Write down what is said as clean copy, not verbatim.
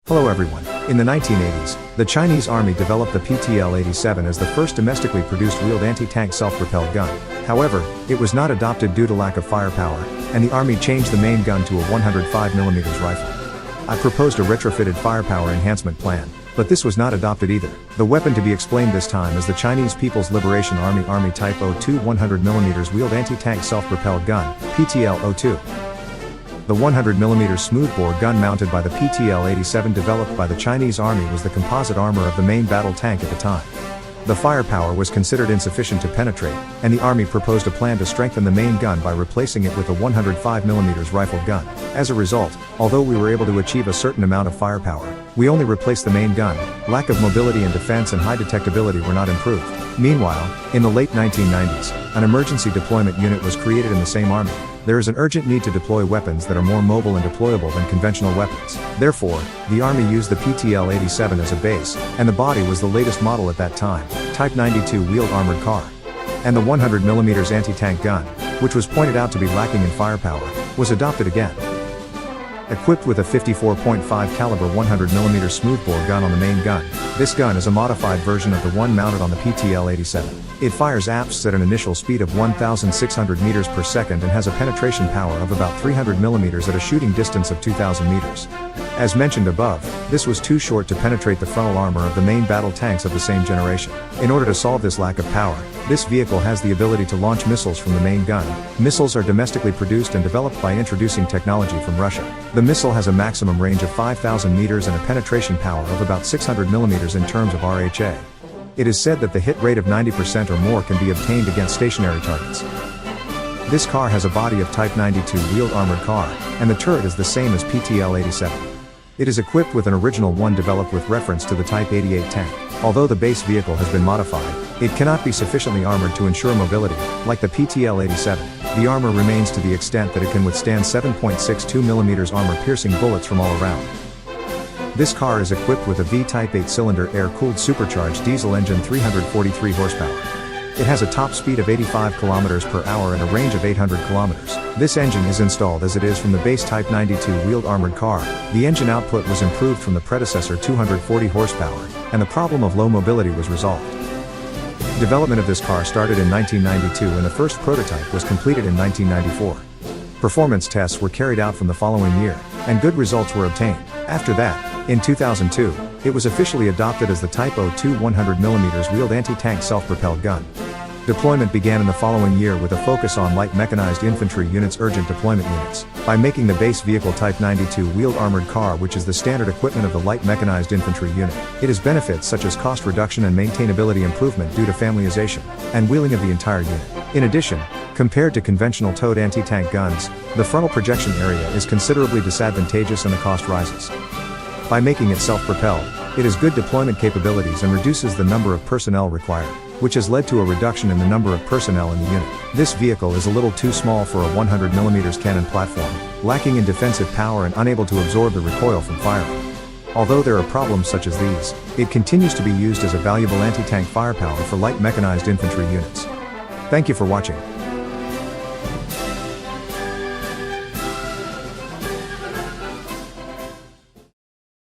Hello everyone. In the 1980s, the Chinese Army developed the PTL-07 as the first domestically produced wheeled anti-tank self-propelled gun. However, it was not adopted due to lack of firepower, and the Army changed the main gun to a 105mm rifle. I proposed a retrofitted firepower enhancement plan, but this was not adopted either. The weapon to be explained this time is the Chinese People's Liberation Army Type 02 100mm wheeled anti-tank self-propelled gun, PTL02. The 100mm smoothbore gun mounted by the PTL-87 developed by the Chinese Army was the composite armor of the main battle tank at the time. The firepower was considered insufficient to penetrate, and the Army proposed a plan to strengthen the main gun by replacing it with a 105mm rifled gun. As a result, although we were able to achieve a certain amount of firepower, we only replaced the main gun. Lack of mobility and defense and high detectability were not improved. Meanwhile, in the late 1990s, an emergency deployment unit was created in the same Army. There is an urgent need to deploy weapons that are more mobile and deployable than conventional weapons. Therefore, the Army used the PTL-87 as a base, and the body was the latest model at that time, Type 92 wheeled armored car. And the 100mm anti-tank gun, which was pointed out to be lacking in firepower, was adopted again. Equipped with a 54.5 caliber 100mm smoothbore gun on the main gun, this gun is a modified version of the one mounted on the PTL-87. It fires APSs at an initial speed of 1,600 meters per second and has a penetration power of about 300 millimeters at a shooting distance of 2,000 meters. As mentioned above, this was too short to penetrate the frontal armor of the main battle tanks of the same generation. In order to solve this lack of power, this vehicle has the ability to launch missiles from the main gun. Missiles are domestically produced and developed by introducing technology from Russia. The missile has a maximum range of 5,000 meters and a penetration power of about 600 millimeters in terms of RHA. It is said that the hit rate of 90% or more can be obtained against stationary targets. This car has a body of Type 92 wheeled armored car, and the turret is the same as PTL-87. It is equipped with an original one developed with reference to the Type 88 tank. Although the base vehicle has been modified, it cannot be sufficiently armored to ensure mobility. Like the PTL-87, the armor remains to the extent that it can withstand 7.62mm armor-piercing bullets from all around. This car is equipped with a V-Type 8-cylinder air-cooled supercharged diesel engine 343 horsepower. It has a top speed of 85 km per hour and a range of 800 km. This engine is installed as it is from the base Type 92 wheeled armored car. The engine output was improved from the predecessor 240 horsepower, and the problem of low mobility was resolved. Development of this car started in 1992 and the first prototype was completed in 1994. Performance tests were carried out from the following year, and good results were obtained. After that, in 2002, it was officially adopted as the Type 02 100mm wheeled anti-tank self-propelled gun. Deployment began in the following year with a focus on light mechanized infantry units, urgent deployment units, by making the base vehicle Type 92 wheeled armored car, which is the standard equipment of the light mechanized infantry unit. It has benefits such as cost reduction and maintainability improvement due to familiarization and wheeling of the entire unit. In addition, compared to conventional towed anti-tank guns, the frontal projection area is considerably disadvantageous and the cost rises. By making it self-propelled, it has good deployment capabilities and reduces the number of personnel required, which has led to a reduction in the number of personnel in the unit. This vehicle is a little too small for a 100mm cannon platform, lacking in defensive power and unable to absorb the recoil from firing. Although there are problems such as these, it continues to be used as a valuable anti-tank firepower for light mechanized infantry units. Thank you for watching.